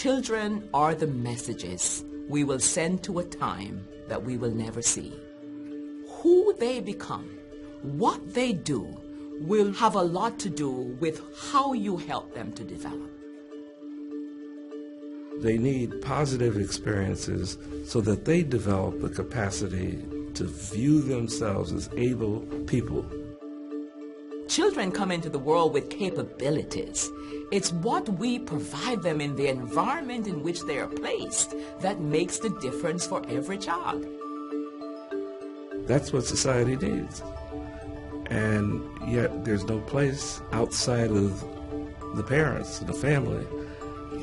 Children are the messages we will send to a time that we will never see. Who they become, what they do, will have a lot to do with how you help them to develop. They need positive experiences so that they develop the capacity to view themselves as able people. Children come into the world with capabilities. It's what we provide them in the environment in which they are placed that makes the difference for every child. That's what society needs. And yet there's no place outside of the parents and the family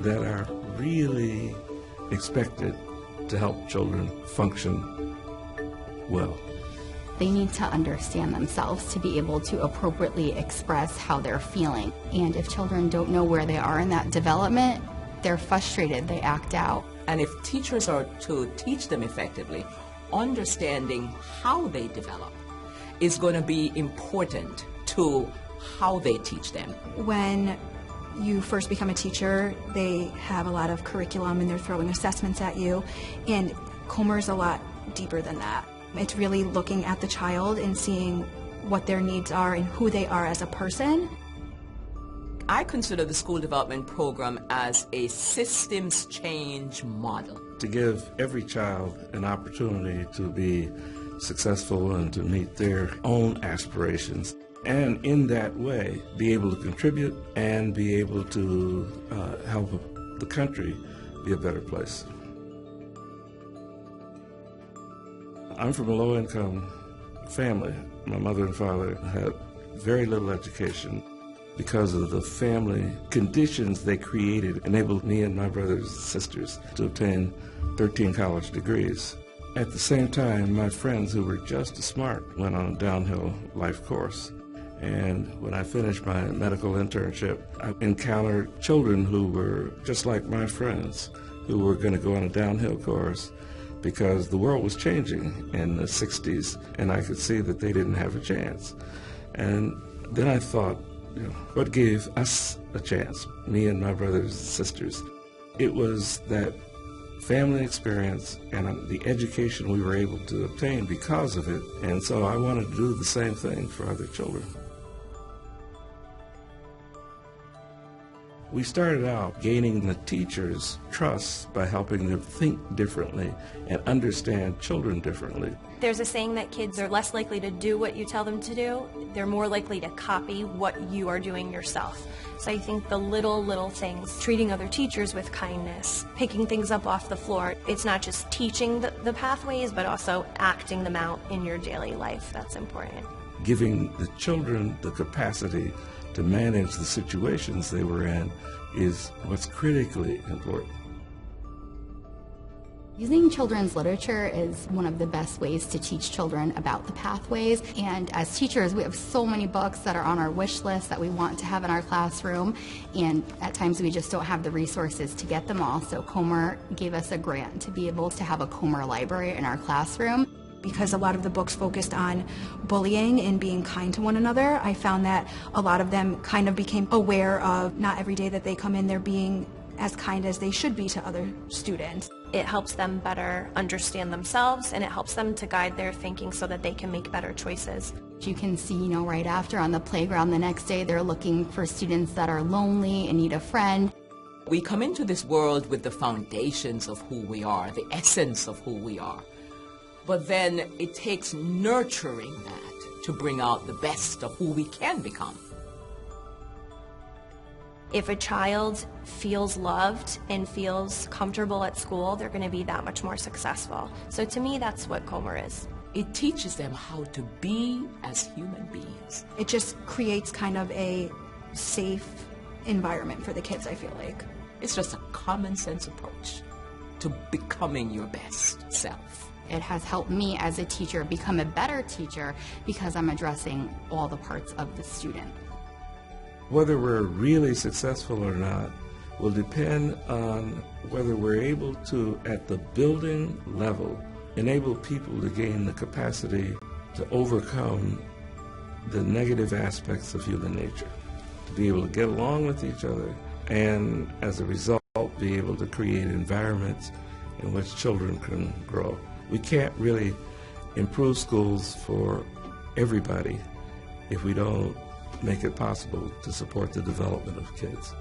that are really expected to help children function well. They need to understand themselves to be able to appropriately express how they're feeling. And if children don't know where they are in that development, they're frustrated, they act out. And if teachers are to teach them effectively, understanding how they develop is going to be important to how they teach them. When you first become a teacher, they have a lot of curriculum and they're throwing assessments at you, and Comer's a lot deeper than that. It's really looking at the child and seeing what their needs are and who they are as a person. I consider the school development program as a systems change model. To give every child an opportunity to be successful and to meet their own aspirations, and in that way be able to contribute and be able to help the country be a better place. I'm from a low-income family. My mother and father had very little education. Because of the family conditions they created, enabled me and my brothers and sisters to obtain 13 college degrees. At the same time, my friends who were just as smart went on a downhill life course. And when I finished my medical internship, I encountered children who were just like my friends, who were going to go on a downhill course because the world was changing in the 60s, and I could see that they didn't have a chance. And then I thought, what gave us a chance, me and my brothers and sisters? It was that family experience and the education we were able to obtain because of it, and so I wanted to do the same thing for other children. We started out gaining the teachers' trust by helping them think differently and understand children differently. There's a saying that kids are less likely to do what you tell them to do. They're more likely to copy what you are doing yourself. So I think the little things, treating other teachers with kindness, picking things up off the floor, it's not just teaching the pathways, but also acting them out in your daily life. That's important. Giving the children the capacity to manage the situations they were in is what's critically important. Using children's literature is one of the best ways to teach children about the pathways. And as teachers, we have so many books that are on our wish list that we want to have in our classroom. And at times we just don't have the resources to get them all. So Comer gave us a grant to be able to have a Comer library in our classroom. Because a lot of the books focused on bullying and being kind to one another, I found that a lot of them kind of became aware of not every day that they come in they're being as kind as they should be to other students. It helps them better understand themselves, and it helps them to guide their thinking so that they can make better choices. You can see, right after on the playground the next day, they're looking for students that are lonely and need a friend. We come into this world with the foundations of who we are, the essence of who we are. But then it takes nurturing that to bring out the best of who we can become. If a child feels loved and feels comfortable at school, they're going to be that much more successful. So to me, that's what Comer is. It teaches them how to be as human beings. It just creates kind of a safe environment for the kids, I feel like. It's just a common sense approach to becoming your best self. It has helped me as a teacher become a better teacher because I'm addressing all the parts of the student. Whether we're really successful or not will depend on whether we're able to, at the building level, enable people to gain the capacity to overcome the negative aspects of human nature, to be able to get along with each other, and as a result, be able to create environments in which children can grow. We can't really improve schools for everybody if we don't make it possible to support the development of kids.